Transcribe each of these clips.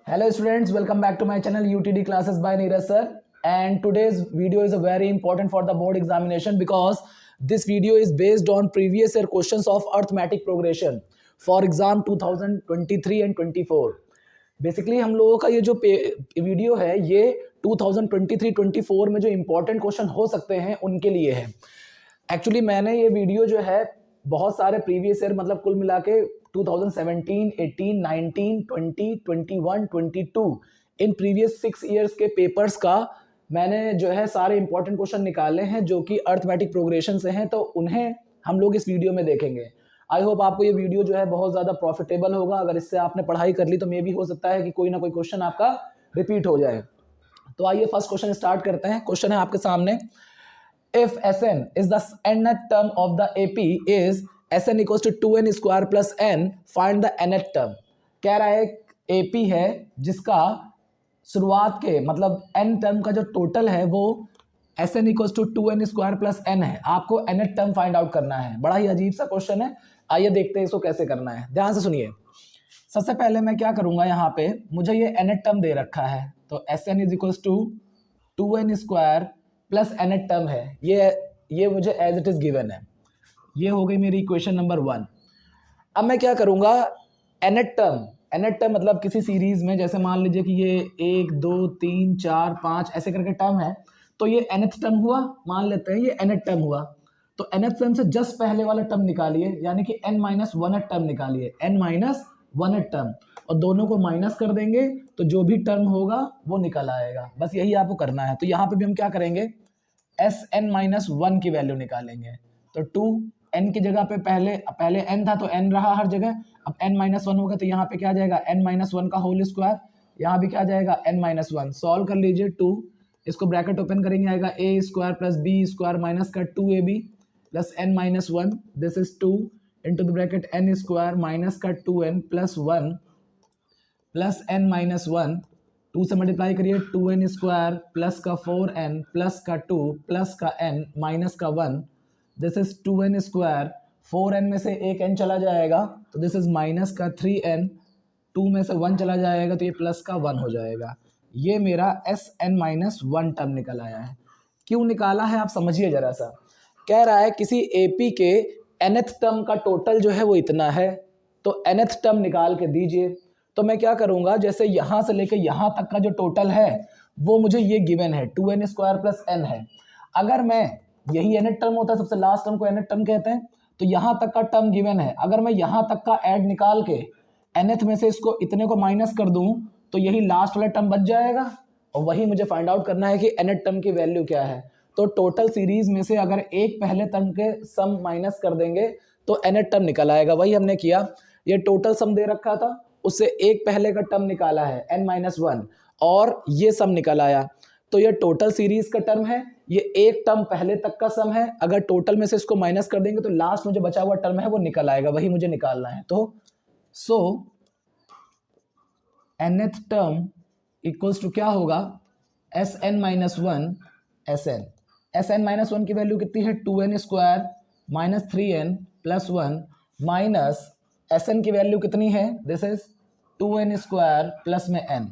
Hello students, welcome back to my channel UTD classes by Neeraj sir. And today's video is a very important for the board examination because this video is based on previous year questions of arithmetic progression for exam 2023 and 24. Basically हम लोगों का ये जो video है ये 2023-24 में जो important question हो सकते हैं उनके लिए है। एक्चुअली मैंने ये वीडियो जो है बहुत सारे प्रीवियस ईयर मतलब कुल मिला के 2017, 18, 19, 20, 21, 22 इन प्रीवियस 6 ईयर्स के पेपर्स का मैंने जो है सारे इंपॉर्टेंट क्वेश्चन निकाले हैं जो कि अर्थमेटिक प्रोग्रेशन से हैं, तो उन्हें हम लोग इस वीडियो में देखेंगे। आई होप आपको ये वीडियो जो है बहुत ज़्यादा प्रॉफिटेबल होगा। अगर इससे आपने पढ़ाई कर ली तो मे भी हो सकता है कि कोई ना कोई क्वेश्चन आपका रिपीट हो जाए। तो आइए फर्स्ट क्वेश्चन स्टार्ट करते हैं। क्वेश्चन है आपके सामने, if Sn is the nth term of the AP is Sn equals to 2n square plus n, find the nth term। कह रहा है AP है जिसका शुरुआत के मतलब n टर्म का जो टोटल है वो Sn equals to 2n square plus n है। आपको nth टर्म फाइंड आउट करना है। बड़ा ही अजीब सा क्वेश्चन है, आइए देखते हैं इसको कैसे करना है। ध्यान से सुनिए। सबसे पहले मैं क्या करूंगा, यहाँ पे मुझे ये nth टर्म दे रखा है तो Sn is equals to 2n square plus nth term है, ये मुझे एज इट इज गिवन है। ये हो गई मेरी इक्वेशन नंबर 1। अब मैं क्या करूंगा, nth टर्म मतलब किसी सीरीज में जैसे मान लीजिए कि ये 1 2 3 4 5 ऐसे करके टर्म है, तो ये nth टर्म हुआ, मान लेते हैं ये nth टर्म हुआ, तो nth टर्म से जस्ट पहले वाला टर्म निकालिए, यानी कि n-1th टर्म निकालिए, n-1th टर्म, और दोनों को माइनस कर देंगे तो जो भी टर्म होगा वो निकल आएगा। बस यही आपको करना है। तो यहाँ पे भी हम क्या करेंगे, Sn-1 की वैल्यू निकालेंगे। तो 2n की जगह पे पहले n था तो n रहा हर जगह, अब n-1 होगा तो यहाँ पे क्या आ जाएगा n-1 का होल स्क्वायर, यहाँ भी क्या आ जाएगा n-1। सॉल्व कर लीजिए, 2 इसको ब्रैकेट ओपन करेंगे, आएगा a square plus b square minus का 2ab plus n-1, this is 2 into the bracket n square minus का 2n प्लस 1 प्लस n-1, 2 से मल्टीप्लाई करिए, 2n स्क्वायर प्लस का 4n प्लस का 2 प्लस का n माइनस का 1, this is 2n square, 4n में से एक n चला जाएगा तो दिस इज माइनस का 3n, 2 में से 1 चला जाएगा तो ये प्लस का 1 हो जाएगा। ये मेरा Sn-1 टर्म निकल आया है। क्यों निकाला है आप समझिए जरा सा। कह रहा है किसी AP के nth टर्म का टोटल जो है वो इतना है, तो nth टर्म निकाल के दीजिए। तो मैं क्या करूंगा, जैसे यहाँ से लेके यहाँ तक का जो टोटल है वो मुझे ये गिवन है 2n स्क्वायर प्लस n है। अगर मैं यही nth टर्म होता है, सबसे लास्ट टर्म को nth टर्म कहते हैं, तो यहाँ तक का टर्म गिवन है, अगर मैं यहाँ तक का ऐड निकाल के nth में से इसको इतने को माइनस कर दूं तो यही लास्ट वाला टर्म बच जाएगा, और वही मुझे फाइंड आउट करना है कि nth टर्म की वैल्यू क्या है। तो टोटल सीरीज में से अगर एक पहले टर्म के सम माइनस कर देंगे तो nth टर्म निकल आएगा। वही हमने किया, ये टोटल सम दे रखा था, उससे एक पहले का टर्म निकाला है n-1 और ये सम निकल आया, तो ये टोटल सीरीज का टर्म है, ये एक टर्म पहले तक का सम है। अगर टोटल में से इसको माइनस कर देंगे तो लास्ट में जो बचा हुआ टर्म है वो निकल आएगा, वही मुझे निकालना है। तो सो nth टर्म इक्वल्स टू क्या होगा, Sn-1 Sn-1 की वैल्यू कितनी है, 2n square minus 3n plus 1 minus Sn की वैल्यू कितनी है, this is 2n square plus में n,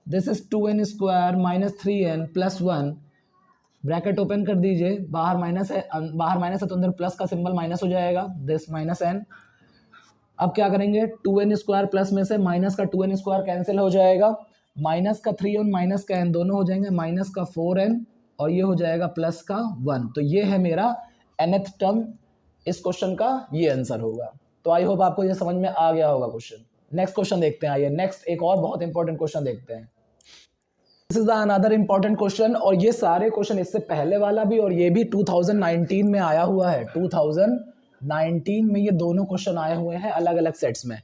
this is 2n square minus 3n plus 1, bracket open कर दीजिए, बाहर माइनस है तो अंदर प्लस का सिंबल माइनस हो जाएगा, दिस माइनस n। अब क्या करेंगे, 2n स्क्वायर प्लस में से माइनस का 2n स्क्वायर कैंसिल हो जाएगा, माइनस का 3n माइनस का n दोनों हो जाएंगे, माइनस का 4n और ये हो जाएगा प्लस का 1। तो ये है मेरा nth टर्म, इस क्वेश्चन का ये आंसर होगा। तो आई होप आपको ये समझ में आ गया होगा क्वेश्चन। नेक्स्ट क्वेश्चन देखते हैं। आइए नेक्स्ट एक और बहुत इंपॉर्टेंट क्वेश्चन देखते हैं। This is the another important question, और ये सारे क्वेश्चन इससे पहले वाला भी और ये भी 2019 में आया हुआ है। 2019 में ये दोनों क्वेश्चन आए हुए हैं अलग अलग सेट्स में।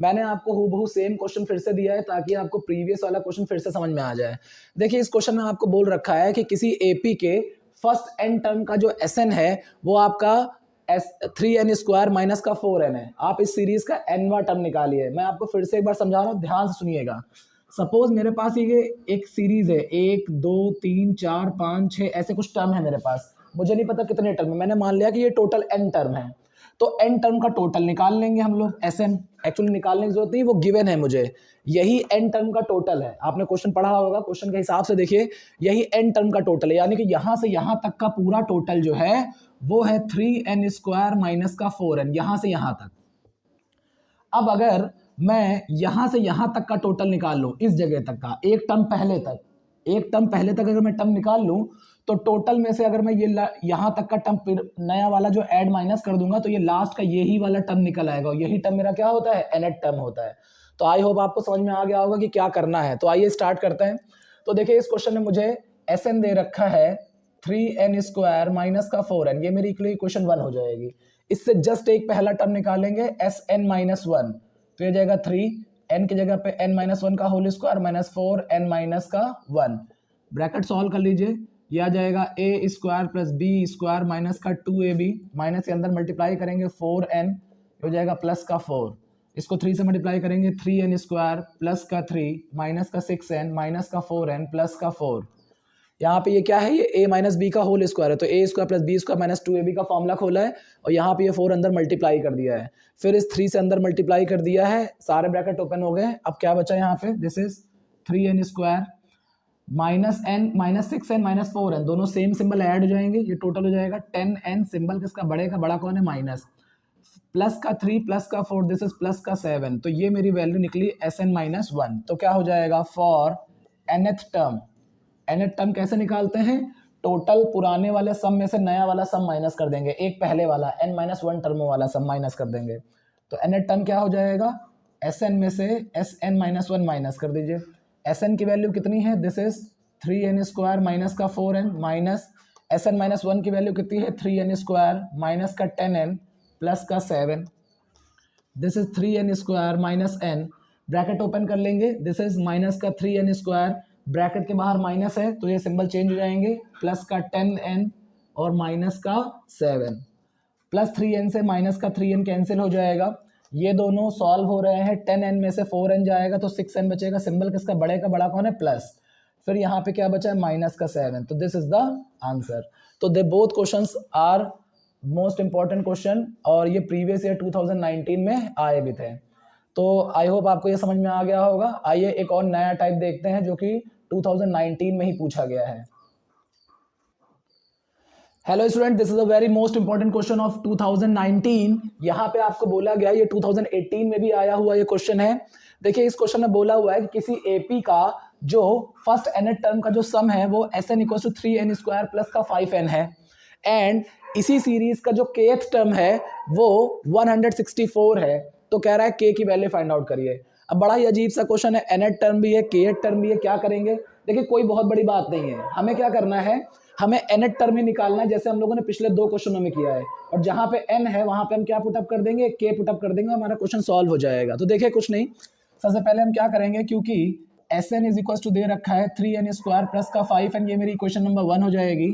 मैंने आपको हूबहू सेम क्वेश्चन फिर से दिया है ताकि आपको प्रीवियस वाला क्वेश्चन फिर से समझ में आ जाए। देखिए इस क्वेश्चन में आपको बोल रखा है कि किसी AP के फर्स्ट n टर्म का जो Sn है वो आपका 3n स्क्वायर माइनस का 4n है। आप इस सीरीज का nवां टर्म निकालिए। मैं आपको फिर से एक बार समझा रहा हूँ, ध्यान से सुनिएगा। सपोज मेरे पास ये एक सीरीज है, 1 2 3 4 5 6 ऐसे कुछ टर्म है मेरे पास, मुझे नहीं पता कितने टर्म है, मैंने मान लिया कि ये टोटल n टर्म है। तो एन टर्म का टोटल निकाल लेंगे हम लोग। एस एन एक्चुअली निकालने की जरूरत नहीं, वो गिवन है मुझे, यही एन टर्म का टोटल है। आपने क्वेश्चन पढ़ा होगा, क्वेश्चन के हिसाब से देखिए यही एन टर्म का टोटल है, यानी कि यहां से यहां तक का पूरा टोटल जो है वो है 3n² माइनस का 4n, यहां से यहां तक। अब अगर मैं यहां से यहां तक का टोटल निकाल लूं, इस जगह तक का, एक टर्म पहले तक, एक टर्म पहले तक अगर मैं टर्म निकाल लूं, तो टोटल में से अगर मैं ये यहां तक का टर्म नया वाला जो ऐड माइनस कर दूंगा, तो ये लास्ट का यही वाला टर्म निकल आएगा, और यही टर्म मेरा क्या होता है, nth टर्म होता है। तो आई होप आपको समझ में आ गया होगा कि क्या करना है। तो आइए स्टार्ट करते हैं। तो देखिए इस क्वेश्चन में मुझे Sn दे रखा है 3n² माइनस का 4n, ये मेरी इक्वेशन 1 हो जाएगी। इससे जस्ट एक पहला टर्म निकालेंगे Sn-1, तो ये जाएगा 3, n की जगह पे n-1 का whole square minus 4n-1, bracket solve कर लीजिए, ये आ जाएगा a² प्लस b² माइनस का 2ab, माइनस के अंदर मल्टीप्लाई करेंगे 4n, हो जाएगा प्लस का 4, इसको 3 से मल्टीप्लाई करेंगे 3n² प्लस का 3 माइनस का 6n माइनस का 4n प्लस का 4। यहाँ पे ये क्या है, ये a माइनस बी का होल स्क्वायर है, तो a² plus b² minus 2ab का फॉर्मूला खोला है, और यहाँ पे ये 4 अंदर मल्टीप्लाई कर दिया है, फिर इस 3 से अंदर मल्टीप्लाई कर दिया है, सारे ब्रैकेट ओपन हो गए। अब क्या बचा यहाँ पे, this is 3n² minus n minus 6n minus 4n, दोनों सेम सिंबल ऐड हो जाएंगे, ये टोटल हो जाएगा 10n, सिंबल किसका, बड़े का, बड़ा कौन है, माइनस, प्लस का 3 प्लस का 4, दिस इज प्लस का 7, तो ये मेरी वैल्यू निकली Sn-1। तो क्या हो जाएगा, for nth term, nth term कैसे निकालते हैं, टोटल पुराने वाले सम में से नया वाला सम माइनस कर देंगे, एक पहले वाला n-1 टर्मों वाला सम माइनस कर देंगे, तो nth टर्म क्या हो जाएगा, Sn में से Sn-1 माइनस कर दीजिए। Sn की वैल्यू कितनी है, दिस इज 3n² माइनस का 4n, माइनस Sn-1 की वैल्यू कितनी है, 3n² माइनस का 10n प्लस का 7, this is 3n² minus n, bracket open कर लेंगे, दिस इज माइनस का 3n², ब्रैकेट के बाहर माइनस है तो ये सिंबल चेंज हो जाएंगे, प्लस का 10n और माइनस का 7, प्लस 3n से माइनस का 3n कैंसिल हो जाएगा, ये दोनों सॉल्व हो रहे हैं, 10n में से 4n जाएगा तो 6n बचेगा, सिंबल किसका, बड़े का, बड़ा कौन है, प्लस, फिर यहाँ पे क्या बचा है, माइनस का 7, तो दिस इज द आंसर। तो they both questions are most important question, और ये प्रीवियस ईयर 2019 में आए भी थे। तो आई होप आपको ये समझ में आ गया होगा। आइए एक और नया टाइप देखते हैं जो कि 2019 में ही पूछा गया है। Hello student, this is a very most important question of 2019। यहाँ पे आपको बोला गया, ये 2018 में भी आया हुआ ये क्वेश्चन है। देखिए इस क्वेश्चन में बोला हुआ है कि किसी एपी का जो फर्स्ट nth टर्म का जो सम है वो Sn equal to 3n² plus का 5n है, एंड इसी सीरीज का जो kth टर्म है वो 164 है। तो कह रहा है k की वैल्यू फाइंड आउट करिए। अब बड़ा ही अजीब सा क्वेश्चन है, nth टर्म भी है, kth टर्म भी है, क्या करेंगे। देखिए कोई बहुत बड़ी बात नहीं है, हमें क्या करना है, हमें nth टर्म ही निकालना है, जैसे हम लोगों ने पिछले 2 क्वेश्चनों में किया है, और जहां पे n है वहां पे हम क्या पुटअप कर देंगे, k पुटअप कर देंगे, हमारा क्वेश्चन सॉल्व हो जाएगा। तो देखिए कुछ नहीं, सबसे पहले हम क्या करेंगे, क्योंकि Sn इज इक्वल टू दे रखा है 3n² प्लस का 5n, ये मेरी इक्वेशन नंबर 1 हो जाएगी,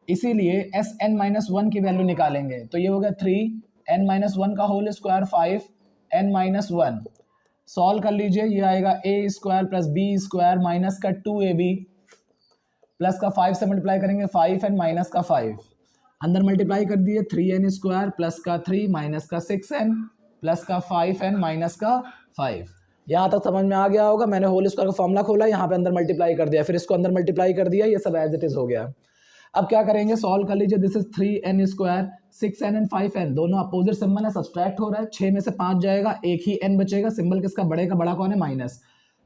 इसीलिए Sn-1 की वैल्यू निकालेंगे, तो ये हो गया 3n-1 का होल स्क्वायर 5n-1, सॉल्व कर लीजिए, ये आएगा a² प्लस b² माइनस का 2ab प्लस का 5 से मल्टीप्लाई करेंगे 5n माइनस का 5, अंदर मल्टीप्लाई कर दिए 3n² प्लस का 3 माइनस का 6n प्लस का 5n माइनस का 5। यहाँ तक समझ में आ गया होगा। मैंने होल स्क्वायर का फॉर्मूला खोला, यहाँ पे अंदर मल्टीप्लाई कर दिया, फिर इसको अंदर मल्टीप्लाई कर दिया, ये सब एज इट इज हो गया। अब क्या करेंगे, सॉल्व कर लीजिए, this is 3n², 6n and 5n, दोनों अपोजिट सिंबल है, सब्सट्रैक्ट हो रहा है, 6 में से 5 जाएगा, एक ही n बचेगा, सिंबल किसका, बड़े का, बड़ा कौन है, माइनस,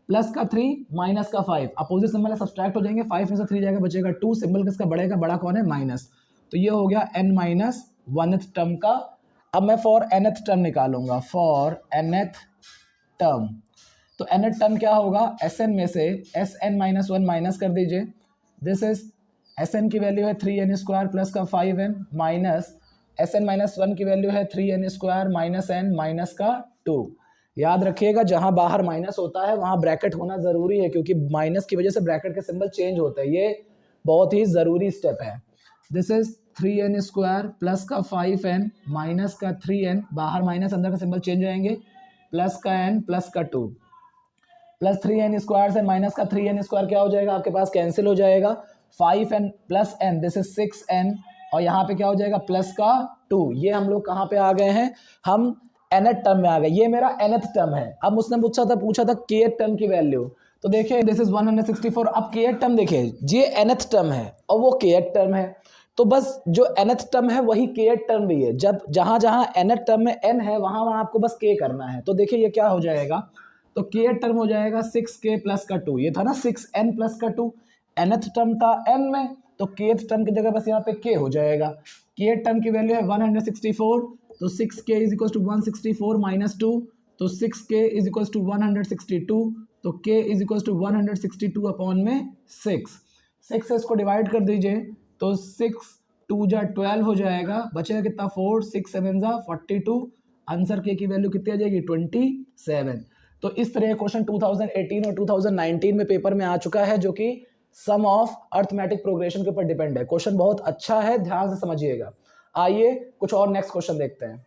प्लस का 3 माइनस का 5, अपोजिट सिंबल है, सब्सट्रैक्ट हो जाएंगे, 5 में से 3 जाएगा, बचेगा 2, सिंबल किसका, बड़े का, बड़ा कौन है, माइनस, तो ये हो गया n-1th टर्म का। अब मैं फॉर nth टर्म निकालूंगा, फॉर nth टर्म, तो nth टर्म क्या होगा, Sn में से Sn-1 माइनस कर दीजिए, दिस इज Sn की वैल्यू है 3n² प्लस का 5n, माइनस Sn-1 की वैल्यू है 3n² माइनस n माइनस का 2। याद रखिएगा जहां बाहर माइनस होता है वहां ब्रैकेट होना जरूरी है, क्योंकि माइनस की वजह से ब्रैकेट के सिंबल चेंज होते हैं, ये बहुत ही जरूरी स्टेप है। दिस इज 3n² प्लस का 5n माइनस का 3n, बाहर माइनस, अंदर का सिंबल चेंज आएंगे, प्लस का n प्लस का 2, प्लस 3n² से माइनस का 3n² क्या हो जाएगा, आपके पास कैंसिल हो जाएगा, 5n plus n, this is 6n और यहाँ पे क्या हो जाएगा प्लस का 2। ये हम लोग कहाँ पे आ गए हैं, हम nth टर्म में आ गए। ये मेरा nth टर्म है। अब उसने पूछा था kth टर्म की वैल्यू। तो देखिए दिस इज 164। अब kth टर्म देखिए, ये nth टर्म है और वो kth टर्म है, तो बस जो nth टर्म है वही kth टर्म भी है। जब जहां जहां nth टर्म में n है वहां वहां आपको बस k करना है। तो देखिए ये क्या हो जाएगा, तो kth टर्म हो जाएगा 6k प्लस का 2। ये था ना 6n प्लस का 2, nth टर्म था n में, तो kth टर्म की जगह बस यहाँ पे k हो जाएगा। kth टर्म की वैल्यू है 164, तो 6k is equal to 164 minus 2, तो 6k इज इक्वल टू 162, तो k is equal to 162 upon में 6। 6 से इसको डिवाइड कर दीजिए, तो 6 2 जा 12 हो जाएगा, बचेगा कितना 4, 6 7 जा 42। आंसर के की वैल्यू कितनी आ जाएगी 27। तो इस तरह क्वेश्चन 2018 और 2019 में पेपर में आ चुका है, जो कि सम ऑफ अर्थमेटिक प्रोग्रेशन के ऊपर डिपेंड है। क्वेश्चन बहुत अच्छा है, ध्यान से समझिएगा। आइए कुछ और नेक्स्ट क्वेश्चन देखते हैं।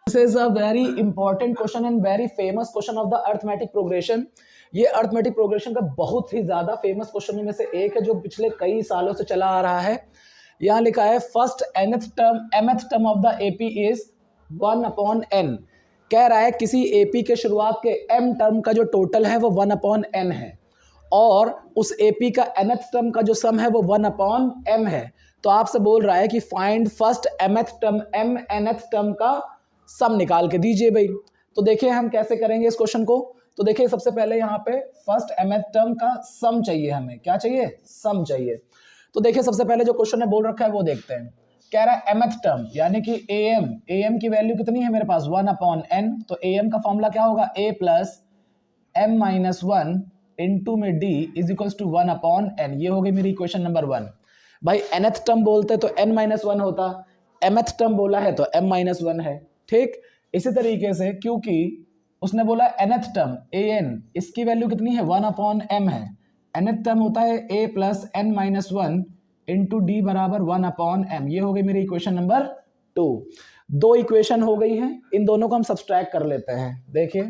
This is a very important question and very famous question of the arithmetic progression. ये अर्थमेटिक प्रोग्रेशन का बहुत ही ज्यादा फेमस क्वेश्चन में से एक है, जो पिछले कई सालों से चला आ रहा है। यहाँ लिखा है first mth term of the AP is 1/n। कह रहा है किसी एपी के शुरुआत के m टर्म का जो टोटल है वो 1/n है, और उस एपी का nth टर्म का जो सम है वो 1/m है। तो आपसे बोल रहा है कि find first mth term nth term का सम निकाल के दीजिए भाई। तो देखिए हम कैसे करेंगे इस क्वेश्चन को। तो देखिए सबसे पहले यहाँ पे फर्स्ट mth टर्म का सम चाहिए, हमें क्या चाहिए, सम चाहिए। तो देखिए सबसे पहले जो क्वेश्चन ने बोल रखा है वो देखते हैं। कह रहा है mth टर्म यानी कि am की वैल्यू कितनी है मेरे पास 1/n। तो am का फॉर्मूला क्या होगा, a plus m minus 1 into में d is equal to 1/n। ये हो गई मेरी इक्वेशन नंबर 1। भाई nth टर्म बोलते तो n माइनस 1 होता, mth टर्म बोला है तो m माइनस 1 है। ठीक इसी तरीके से क्योंकि उसने बोला nth टर्म an, इसकी वैल्यू कितनी है 1/m है। nth टर्म होता है a plus n minus 1 into D बराबर 1/m। ये हो गई मेरी इक्वेशन नंबर 2। दो इक्वेशन हो गई हैं, इन दोनों को हम सब्सट्रैक्ट कर लेते हैं। देखिए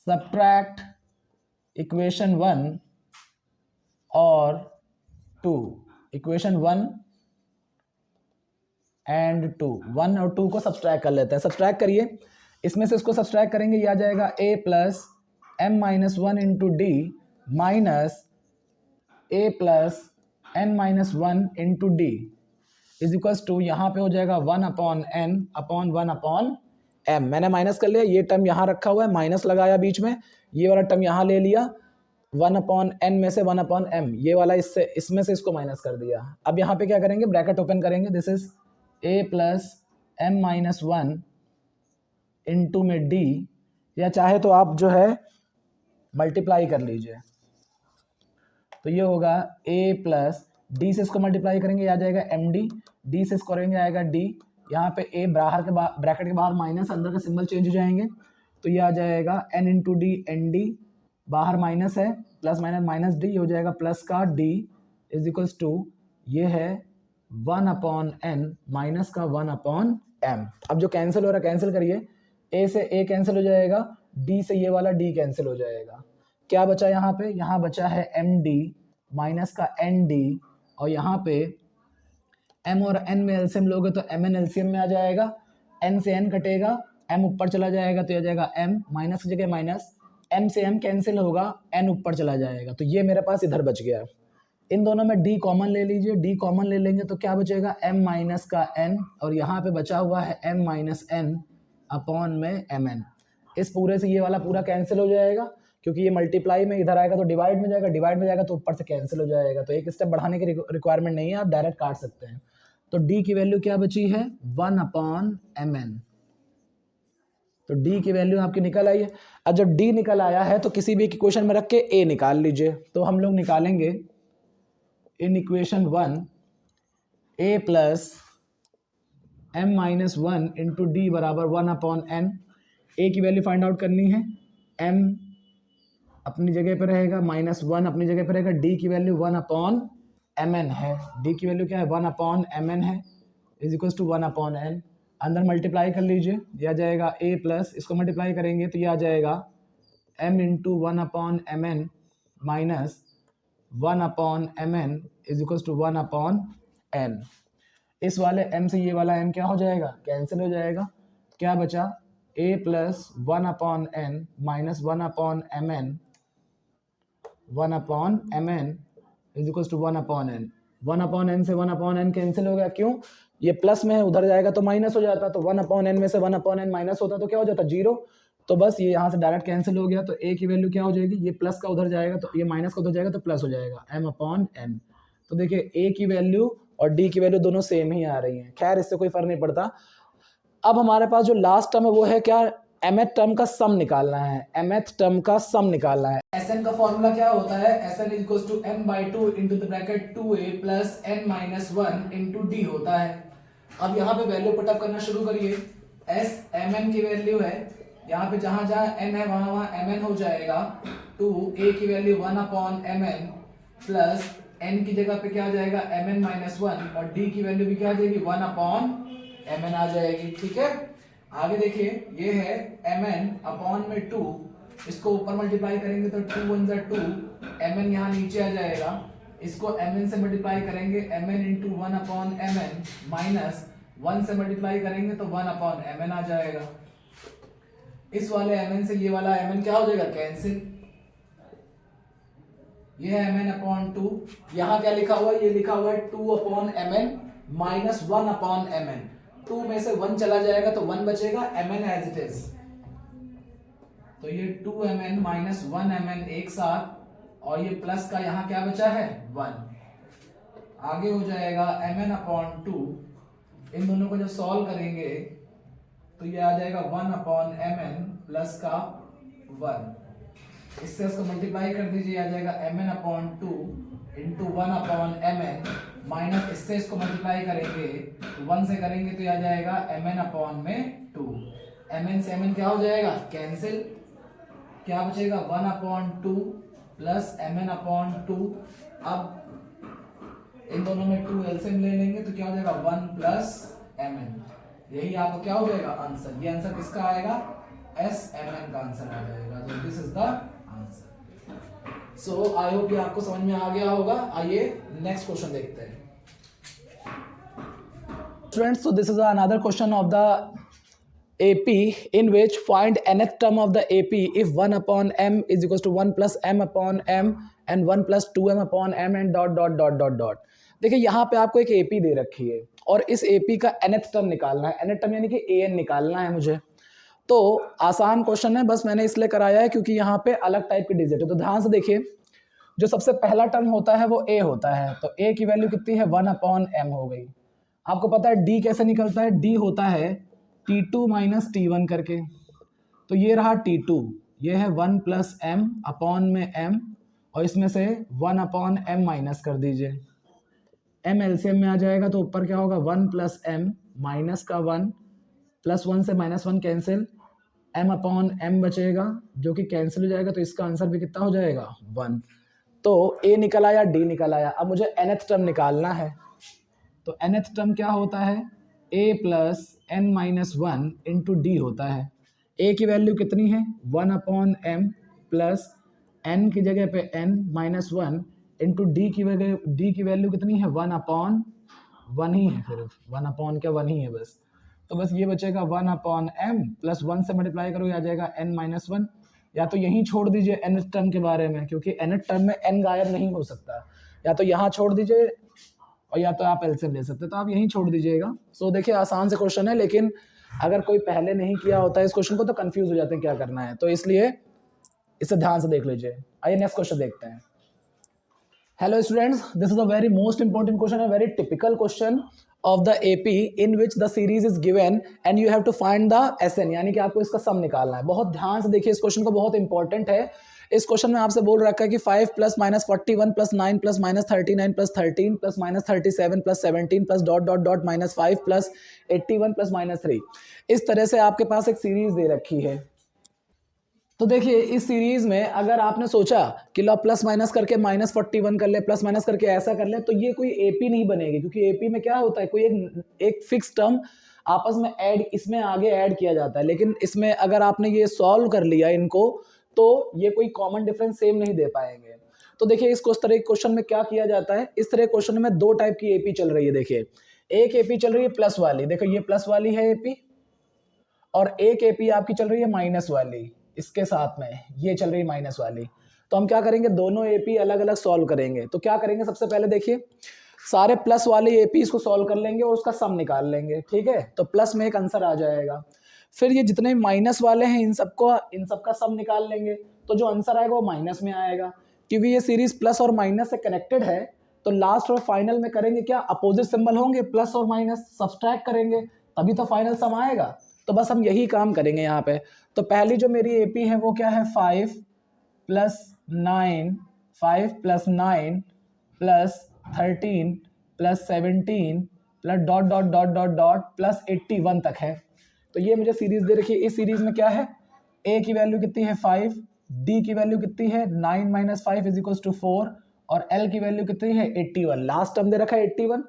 सब्ट्रैक्ट इक्वेशन 1 और 2, इक्वेशन 1 एंड 2, 1 और 2 को सब्सट्रैक्ट कर लेते हैं। सब्सट्रैक्ट करिए, इसमें से इसको सब्सट्रैक्ट करेंगे, ये आ जाएगा a plus m minus 1 into D minus a plus n minus 1 into D is equals to, यहाँ पे हो जाएगा 1/n अपॉन 1/m। मैंने माइनस कर लिया, ये टर्म यहाँ रखा हुआ है, माइनस लगाया बीच में, ये वाला टर्म यहाँ ले लिया, 1/n में से 1/m, ये वाला इसमें से इसको माइनस कर दिया। अब यहाँ पे क्या करेंगे, ब्रैकेट ओपन करेंगे, this is a plus m minus 1 into में d, या चाहे तो आप जो है मल्टीप्लाई कर लीजिए। तो ये होगा a प्लस d से इसको मल्टीप्लाई करेंगे, आ जाएगा md, d से इसको करेंगे आएगा d, यहाँ पे a बाहर के ब्रैकेट के बाहर माइनस, अंदर का सिंबल चेंज हो जाएंगे, तो ये आ जाएगा n into D N D, बाहर माइनस है, प्लस माइनस माइनस डी हो जाएगा प्लस का d इज इक्वल्स टू, ये है 1/n माइनस का 1/m। अब जो कैंसिल हो रहा है कैंसिल करिए, a से a कैंसिल हो जाएगा, d से ये वाला d कैंसिल हो जाएगा। क्या बचा यहाँ पे, यहाँ बचा है md माइनस का nd, और यहाँ पे m और n में एलसीएम लोगे तो mn एलसीएम में आ जाएगा, n से n कटेगा, m ऊपर चला जाएगा तो आ जाएगा m, माइनस की जगह माइनस, m से m कैंसिल होगा, n ऊपर चला जाएगा, तो ये मेरे पास इधर बच गया। इन दोनों में d कॉमन ले लीजिए, d कॉमन ले लेंगे तो क्या बचेगा m माइनस का n, और यहाँ पे बचा हुआ है m माइनस n अपॉन में mn। इस पूरे से ये वाला पूरा कैंसिल हो जाएगा, क्योंकि ये मल्टीप्लाई में इधर आएगा तो डिवाइड में जाएगा, डिवाइड में जाएगा तो ऊपर से कैंसिल हो जाएगा, तो एक स्टेप बढ़ाने की रिक्वायरमेंट नहीं है, आप डायरेक्ट काट सकते हैं। तो d की वैल्यू क्या बची है 1/mn, तो d की वैल्यू आपकी निकल आई है। अब जब d निकल आया है तो किसी भी इक्वेशन में रख के a निकाल लीजिए। तो हम लोग निकालेंगे in equation 1 a plus m minus 1 into D बराबर 1/n। a की वैल्यू फाइंड आउट करनी है, m अपनी जगह पर रहेगा, माइनस 1 अपनी जगह पर रहेगा, d की वैल्यू 1/mn है, d की वैल्यू क्या है 1/mn है, इज इक्वल टू 1/n। अंदर मल्टीप्लाई कर लीजिए, ये आ जाएगा a प्लस, इसको मल्टीप्लाई करेंगे तो ये आ जाएगा m into 1/mn minus 1/mn is equal to 1/n। n। इस वाले m से ये वाला m क्या हो जाएगा, कैंसिल हो जाएगा। क्या बचा, a plus 1/n minus 1/mn, 1/mn is equal to 1/n। 1/n से 1/n कैंसिल हो गया, क्यों, ये प्लस में है, उधर जाएगा तो माइनस हो जाता, तो 1/n में से 1/n माइनस होता तो क्या हो जाता, 0। तो बस ये यहाँ से डायरेक्ट कैंसिल हो गया, तो a की वैल्यू क्या हो जाएगी, ये प्लस का उधर जाएगा तो ये माइनस का उधर जाएगा तो प्लस हो जाएगा m/n। तो देखिए a की वैल्यू और d की वैल्यू दोनों सेम ही आ रही हैं, खैर इससे कोई फर्क नहीं पड़ता। अब हमारे पास जो लास्ट टर्म है वो है क्या, mth टर्म का सम निकालना है, mth टर्म का सम निकालना है। Sn का फॉर्मूला क्या होता है, Sn equals to m/2 into the bracket 2a plus n minus 1 into D होता है। अब यहाँ पे वैल्यू पुटअप करना शुरू करिए। s mn की वैल्यू है, यहाँ पे जहां जहां n है वहां वहां mn हो जाएगा। 2a की वैल्यू 1/mn प्लस n की जगह पे क्या आ जाएगा mn माइनस 1 और d की वैल्यू भी क्या आ जाएगी 1/mn आ जाएगी। ठीक है, आगे देखिए, ये है mn में 2, इसको ऊपर मल्टीप्लाई करेंगे तो 2 1 जा 2, mn यहाँ नीचे आ जाएगा, इसको mn से मल्टीप्लाई करेंगे mn इंटू 1/mn माइनस 1 से मल्टीप्लाई करेंगे तो 1/mn आ जाएगा। इस वाले mn से ये वाला mn क्या हो जाएगा, कैंसिल। ये है mn/2, यहाँ क्या लिखा हुआ है, ये लिखा हुआ है 2/mn माइनस 1/mn। 2 में से 1 चला जाएगा तो 1 बचेगा, mn एज इट इज, तो ये 2mn माइनस 1mn एक साथ, और ये प्लस का यहाँ क्या बचा है 1। आगे हो जाएगा mn/2, इन दोनों को जब सॉल्व करेंगे तो ये आ जाएगा 1/mn प्लस का 1, इससे इसको मल्टीप्लाई कर दीजिए, आ जाएगा mn/2 इंटू 1/mn माइनस इससे इसको मल्टीप्लाई करेंगे तो 1 से करेंगे तो आ जाएगा mn/2। mn से mn क्या हो जाएगा, कैंसिल, क्या बचेगा 1/2 प्लस mn/2। अब इन दोनों में 2 एलसीएम ले लेंगे तो क्या हो जाएगा 1 प्लस mn, यही आपका क्या हो जाएगा आंसर। ये आंसर किसका आएगा, SMN का आंसर आ जाएगा। तो this is the answer. So I hope ये आपको समझ में आ गया होगा। आइए नेक्स्ट क्वेश्चन देखते हैं students. So this is another question of the AP in which find nth term of the AP if 1/m is equals to 1 plus m/m and 1 plus 2m/m and dot dot dot dot dot। देखिए यहाँ पे आपको एक AP दे रखी है और इस AP का nth टर्म निकालना है, nth टर्म यानी कि an निकालना है मुझे। तो आसान क्वेश्चन है, बस मैंने इसलिए कराया है क्योंकि यहाँ पे अलग टाइप के डिजिट है। तो ध्यान से देखिए, जो सबसे पहला टर्म होता है वो a होता है, तो a की वैल्यू कितनी है 1/m हो गई। आपको पता है d कैसे निकलता है, d होता है T2 माइनस T1 करके, तो ये रहा T2, ये है 1 प्लस m अपॉन में m और इसमें से 1/m माइनस कर दीजिए, m एलसीएम में आ जाएगा तो ऊपर क्या होगा 1 प्लस m माइनस का 1 प्लस 1 से माइनस 1 कैंसिल, m/m बचेगा जो कि कैंसिल हो जाएगा, तो इसका आंसर भी कितना हो जाएगा 1। तो a निकल आया, d निकल आया। अब मुझे nth टर्म निकालना है, तो nth टर्म क्या होता है a plus n minus 1 into D होता है। a की वैल्यू कितनी है 1/m प्लस n की जगह पे n माइनस 1 इंटू डी की वैल्यू कितनी है 1/1 ही है, सिर्फ 1/1 ही है बस। तो बस ये बचेगा 1/m प्लस 1 से मल्टीप्लाई करोगे आ जाएगा n माइनस 1। या तो यहीं छोड़ दीजिए nth टर्म के बारे में, क्योंकि nth टर्म में n गायब नहीं हो सकता, या तो यहाँ छोड़ दीजिए और या तो आप एलसीएम ले सकते हैं, तो आप यहीं छोड़ दीजिएगा। सो देखिए आसान से क्वेश्चन है, लेकिन अगर कोई पहले नहीं किया होता है इस क्वेश्चन को तो कंफ्यूज हो जाते हैं क्या करना है, तो इसलिए इसे ध्यान से देख लीजिए। आइए नेक्स्ट क्वेश्चन देखते हैं। Hello students, this is a very most important question, a very typical question of the AP in which the series is given and you have to find the SN, यानी कि आपको इसका सम निकालना है। बहुत ध्यान से देखिए इस क्वेश्चन को, बहुत इंपॉर्टेंट है। इस क्वेश्चन में आपसे बोल रखा है कि 5 plus minus 41 plus 9 plus minus 39 plus 13 plus minus 37 plus 17 plus dot dot dot minus 5 plus 81 plus minus 3। इस तरह से आपके पास एक सीरीज दे रखी है। तो देखिए इस सीरीज में अगर आपने सोचा कि लो प्लस माइनस करके माइनस 41 कर ले, प्लस माइनस करके ऐसा कर ले, तो ये कोई एपी नहीं बनेगी, क्योंकि एपी में क्या होता है कोई एक फिक्स टर्म आपस में ऐड, इसमें आगे ऐड किया जाता है। लेकिन इसमें अगर आपने ये सॉल्व कर लिया इनको, तो ये कोई कॉमन डिफरेंस सेम नहीं दे पाएंगे। तो देखिए इसको इस तरह के क्वेश्चन में क्या किया जाता है, इस तरह क्वेश्चन में दो टाइप की एपी चल रही है। देखिए एक एपी चल रही है प्लस वाली, देखो ये प्लस वाली है एपी, और एक एपी आपकी चल रही है माइनस वाली, इसके साथ में ये चल रही है माइनस वाली। तो हम क्या करेंगे, दोनों एपी अलग अलग सॉल्व करेंगे। तो क्या करेंगे, सबसे पहले देखिए सारे प्लस वाले एपी को सॉल्व कर लेंगे और उसका सम निकाल लेंगे, ठीक है। तो प्लस में एक आंसर आ जाएगा। फिर ये जितने माइनस वाले हैं इन सबका सम निकाल लेंगे, तो जो आंसर आएगा वो माइनस में आएगा। क्योंकि ये सीरीज प्लस और माइनस से कनेक्टेड है, तो लास्ट और फाइनल में करेंगे क्या, अपोजिट सिंबल होंगे, प्लस और माइनस सब्सट्रैक्ट करेंगे, तभी तो फाइनल सम आएगा। तो बस हम यही काम करेंगे यहाँ पे। तो पहली जो मेरी एपी है वो क्या है, 5 + 9, 5 + 9 + 13 + 17 + dot dot dot dot dot plus 81 तक है। तो ये मुझे सीरीज दे रखी है। इस सीरीज में क्या है, ए की वैल्यू कितनी है 5, डी की वैल्यू कितनी है 9 - 5 = 4, और एल की वैल्यू कितनी है 81। लास्ट टर्म दे रखा है 81।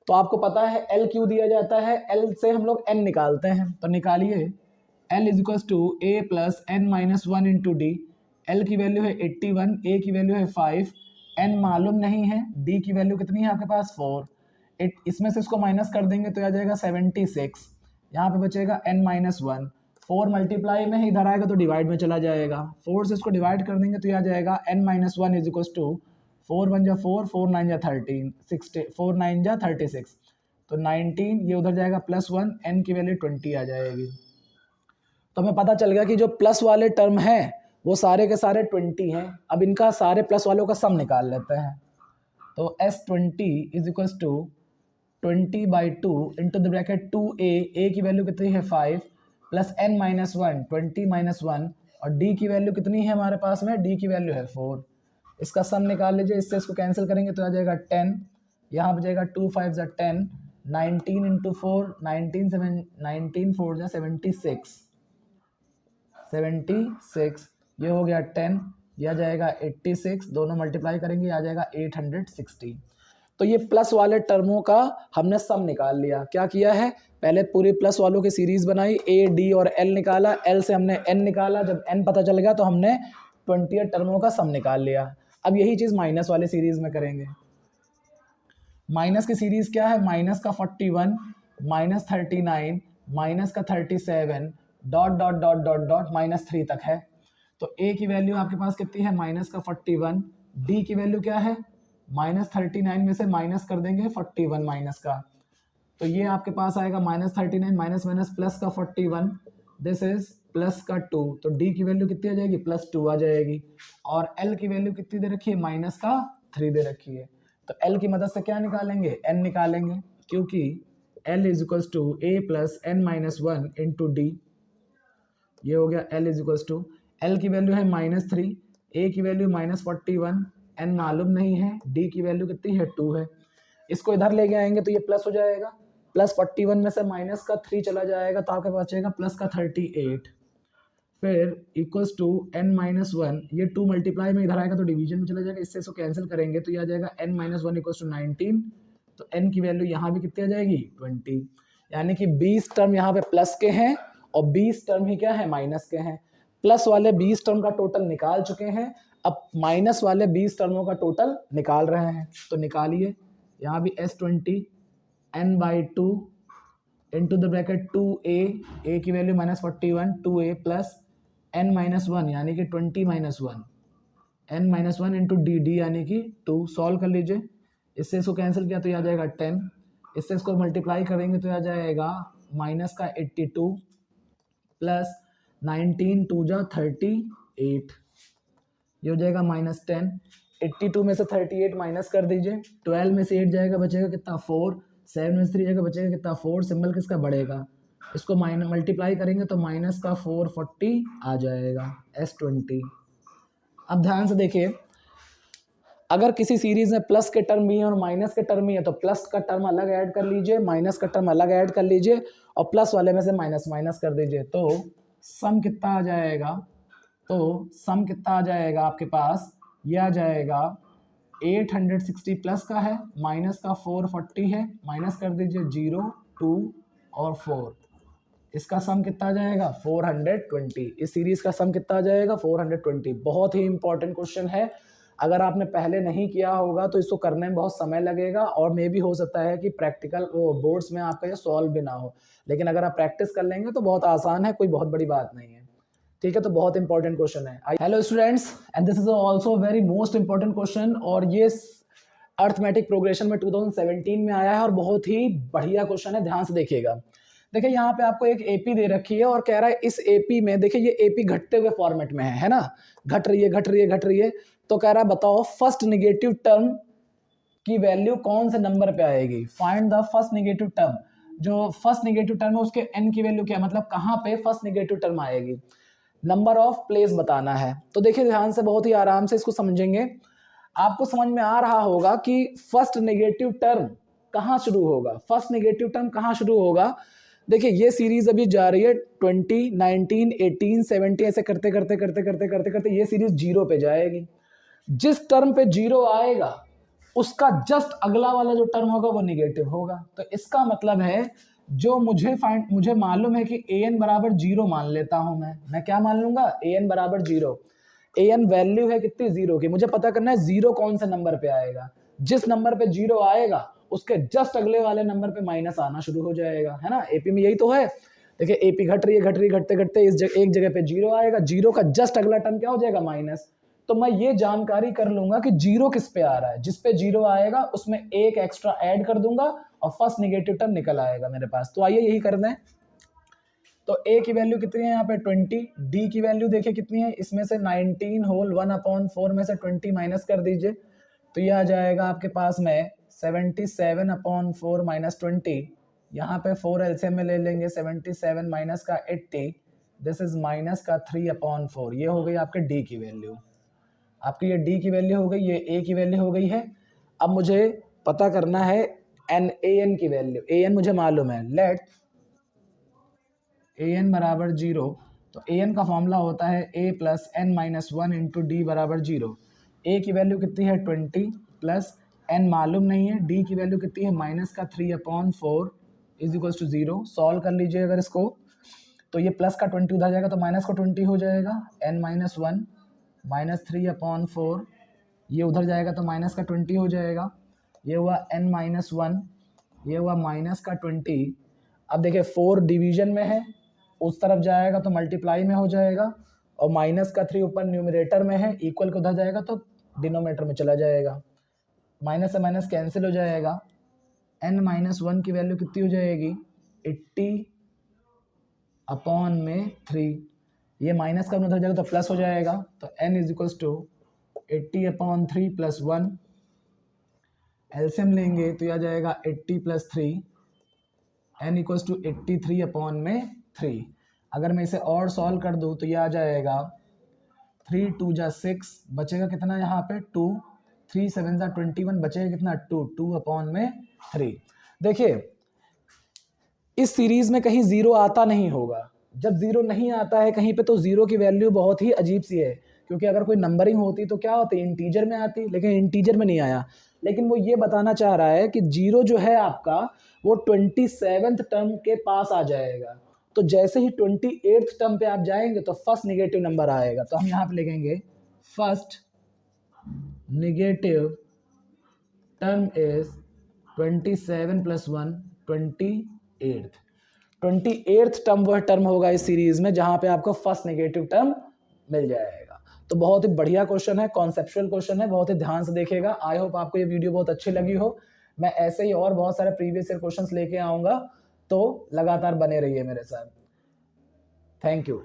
तो आपको पता है एल क्यों दिया जाता है, एल से हम लोग एन निकालते हैं। तो निकालिए L = a + n - 1 × d। L की वैल्यू है 81, ए की वैल्यू है 5, एन मालूम नहीं है, डी की वैल्यू कितनी है आपके पास 4। इसमें से इसको माइनस कर देंगे तो आ जाएगा 76। यहाँ पे बचेगा n - 1। 4 मल्टीप्लाई में है, इधर आएगा तो डिवाइड में चला जाएगा। 4 से इसको डिवाइड कर देंगे तो आ जाएगा n - 1 = 4 × 1 = 4, 4 × 9 = 13, 4 × 9 = 36। तो 19 ये उधर जाएगा +1, n की वैल्यू 20 आ जाएगी। तो हमें पता चल गया कि जो प्लस वाले टर्म हैं वो सारे के सारे 20 हैं। अब इनका सारे प्लस वालों का सम निकाल लेते हैं। तो S20 = 20/2 into the bracket 2a, a की वैल्यू कितनी है 5 + n - 1, 20 - 1, और d की वैल्यू कितनी है हमारे पास में, d की वैल्यू है 4। इसका सम निकाल लीजिए, इससे इसको कैंसिल करेंगे तो आ जाएगा 10, यहाँ पर जाएगा 2 5 = 10, 19 × 4, 19 4 = 76, 76, ये हो गया 10, यह जाएगा 86, दोनों मल्टीप्लाई करेंगे आ जाएगा 860। तो ये प्लस वाले टर्मों का हमने सम निकाल लिया। क्या किया है, पहले पूरे प्लस वालों की सीरीज बनाई, ए डी और एल निकाला, एल से हमने एन निकाला, जब एन पता चल गया तो हमने 20 टर्मों का सम निकाल लिया। अब यही चीज़ माइनस वाले सीरीज में करेंगे। माइनस की सीरीज क्या है, माइनस का 41, -39, माइनस का 37, dot dot dot dot dot -3 तक है। तो ए की वैल्यू आपके पास कितनी है, माइनस का 41, डी की वैल्यू क्या है, -39 में से माइनस कर देंगे 41 माइनस का, तो ये आपके पास आएगा -39 माइनस माइनस प्लस का 41, दिस इज प्लस का 2। तो डी की वैल्यू कितनी आ जाएगी, +2 आ जाएगी। और एल की वैल्यू कितनी दे रखी है, -3 दे रखी है। तो एल की मदद से क्या निकालेंगे, एन निकालेंगे, क्योंकि L = a + n - 1 × d। ये हो गया L = L की वैल्यू है -3, a की वैल्यू -41, n मालूम नहीं है, d की वैल्यू कितनी है 2 है। इसको इधर लेके आएंगे तो ये प्लस हो जाएगा, +41 में से माइनस का 3 चला जाएगा तो आपके पास बचेगा प्लस का 38। फिर इक्वल्स टू n - 1, ये 2 मल्टीप्लाई में इधर आएगा तो डिवीजन में चला जाएगा, इससे इसको कैंसिल करेंगे तो ये आ जाएगा n - 1 = 19। तो n की वैल्यू यहाँ भी कितनी आ जाएगी 20, यानी कि 20 टर्म यहाँ पे प्लस के हैं और 20 टर्म ही क्या है, माइनस के हैं। प्लस वाले 20 टर्म का टोटल निकाल चुके हैं, अब माइनस वाले 20 टर्मों का टोटल निकाल रहे हैं। तो निकालिए, यहाँ भी S20 n/2 into the bracket 2a, a की वैल्यू -41, 2a + n - 1 यानी कि 20 - 1, n - 1 इंटू डी यानी कि 2। सॉल्व कर लीजिए, इससे इसको कैंसिल किया तो आ जाएगा 10, इससे इसको मल्टीप्लाई करेंगे तो आ जाएगा माइनस का 82 प्लस 19 2 जा 38, ये हो जाएगा -10। 82 में से 38 माइनस कर दीजिए, 12 में से 8 जाएगा, बचेगा कितना 4, 7 में से 3 जाएगा, बचेगा कितना 4, सिंबल किसका बढ़ेगा, इसको मल्टीप्लाई करेंगे तो माइनस का 440 आ जाएगा S20। अब ध्यान से देखिए, अगर किसी सीरीज में प्लस के टर्म भी है और माइनस के टर्म भी है तो प्लस का टर्म अलग ऐड कर लीजिए, माइनस का टर्म अलग ऐड कर लीजिए और प्लस वाले में से माइनस माइनस कर दीजिए, तो सम कितना आ जाएगा, तो सम कितना आ जाएगा आपके पास, ये आ जाएगा 860 प्लस का है, माइनस का 440 है, माइनस कर दीजिए 0 2 और 4, इसका सम कितना आ जाएगा 420। इस सीरीज का सम कितना आ जाएगा 420। बहुत ही इंपॉर्टेंट क्वेश्चन है, अगर आपने पहले नहीं किया होगा तो इसको करने में बहुत समय लगेगा और मे भी हो सकता है कि प्रैक्टिकल बोर्ड्स में आपका ये सॉल्व भी ना हो, लेकिन अगर आप प्रैक्टिस कर लेंगे तो बहुत आसान है, कोई बहुत बड़ी बात नहीं है। ठीक है, तो बहुत इंपॉर्टेंट क्वेश्चन है। Hello students, and this is also very most important question, और ये अर्थमेटिक प्रोग्रेशन में 2017 में आया है और बहुत ही बढ़िया क्वेश्चन है, ध्यान से देखिएगा। देखिए यहाँ पे आपको एक एपी दे रखी है और कह रहा है इस एपी में, देखिए ये एपी घटते हुए फॉर्मेट में है ना, घट रही है घट रही है घट रही है। तो कह रहा है बताओ फर्स्ट नेगेटिव टर्म की वैल्यू कौन से नंबर पे आएगी। Find the first negative term, जो फर्स्ट नेगेटिव टर्म है उसके n की वैल्यू क्या, मतलब कहाँ पे फर्स्ट नेगेटिव टर्म आएगी, नंबर ऑफ प्लेस बताना है। तो देखिए ध्यान से, बहुत ही आराम से इसको समझेंगे, आपको समझ में आ रहा होगा कि फर्स्ट नेगेटिव टर्म कहाँ शुरू होगा, फर्स्ट नेगेटिव टर्म कहाँ शुरू होगा। देखिए ये सीरीज अभी जा रही है 20, 19, 18, 70 ऐसे करते करते करते करते करते करते ये सीरीज जीरो पे जाएगी। जिस टर्म पे जीरो आएगा उसका जस्ट अगला वाला जो टर्म होगा वो नेगेटिव होगा। तो इसका मतलब है जो मुझे मालूम है कि an बराबर जीरो मान लेता हूं, मैं क्या मान लूंगा, an बराबर जीरो। an वैल्यू है कितनी, जीरो की। मुझे पता करना है जीरो कौन से नंबर पे आएगा। जिस नंबर पे जीरो आएगा उसके जस्ट अगले वाले नंबर पे माइनस आना शुरू हो जाएगा, है ना। एपी में यही तो है। देखिए एपी घट रही है घट रही है, घटते घटते एक जगह पे जीरो आएगा, जीरो का जस्ट अगला टर्म क्या हो जाएगा, माइनस। तो मैं ये जानकारी कर लूंगा कि जीरो किस पे आ रहा है, जिस पे जीरो आएगा उसमें एक एक्स्ट्रा ऐड कर दूंगा और फर्स्ट नेगेटिव टर्म निकल आएगा मेरे पास। तो आइए यही करना है। तो a की वैल्यू कितनी है यहाँ पे 20, d की वैल्यू देखिए कितनी है, इसमें से 19 होल 1/4 में से 20 माइनस कर दीजिए, तो ये आ जाएगा आपके पास में 77/4 माइनस 20। यहाँ पे 4 एलसीएम में ले लेंगे, 77 माइनस का 80, दिस इज माइनस का 3/4। ये हो गई आपके d की वैल्यू। आपकी ये d की वैल्यू हो गई, ये a की वैल्यू हो गई है। अब मुझे पता करना है an की वैल्यू। an मुझे मालूम है, लेट an बराबर जीरो। तो an का फॉर्मूला होता है a plus n minus 1 into D बराबर जीरो। a की वैल्यू कितनी है 20 प्लस n मालूम नहीं है, d की वैल्यू कितनी है माइनस का 3/4 is equal to zero. Solve कर लीजिए अगर इसको, तो ये प्लस का 20 उधर जाएगा तो माइनस का 20 हो जाएगा, n माइनस 1 माइनस 3/4, ये उधर जाएगा तो माइनस का 20 हो जाएगा, ये हुआ n माइनस 1, ये हुआ माइनस का 20। अब देखिए 4 डिवीजन में है, उस तरफ जाएगा तो मल्टीप्लाई में हो जाएगा, और माइनस का 3 ऊपर न्यूमरेटर में है, इक्वल को उधर जाएगा तो डिनोमिनेटर में चला जाएगा, माइनस से माइनस कैंसिल हो जाएगा। n माइनस 1 की वैल्यू कितनी हो जाएगी 80/3, ये माइनस का उधर जाएगा तो प्लस हो जाएगा, तो n is equal to 80/3 plus 1। LCM लेंगे तो यह आ जाएगा 80 प्लस 3, n इक्वल टू 83/3। अगर मैं इसे और सॉल्व कर दूं तो यह आ जाएगा 3 2 जा 6, बचेगा कितना यहाँ पे 2, 3 7 जा 21, बचेगा कितना 2/3। देखिए इस सीरीज में कहीं जीरो आता नहीं होगा। जब जीरो नहीं आता है कहीं पे तो जीरो की वैल्यू बहुत ही अजीब सी है, क्योंकि अगर कोई नंबरिंग होती तो क्या होती, इंटीजर में आती, लेकिन इंटीजर में नहीं आया। लेकिन वो ये बताना चाह रहा है कि जीरो जो है आपका वो 27th टर्म के पास आ जाएगा। तो जैसे ही 28th टर्म पे आप जाएंगे तो फर्स्ट नेगेटिव नंबर आएगा, तो हम यहाँ पे लिखेंगे first negative term is 27 plus 1 28th। 28th term वह टर्म होगा इस सीरीज में जहां पे आपको फर्स्ट नेगेटिव टर्म मिल जाएगा। तो बहुत ही बढ़िया क्वेश्चन है, कॉन्सेप्चुअल क्वेश्चन है, बहुत ही ध्यान से देखिएगा। आई होप आपको ये वीडियो बहुत अच्छी लगी हो। मैं ऐसे ही और बहुत सारे प्रीवियस ईयर क्वेश्चंस लेके आऊंगा, तो लगातार बने रहिए मेरे साथ। Thank you.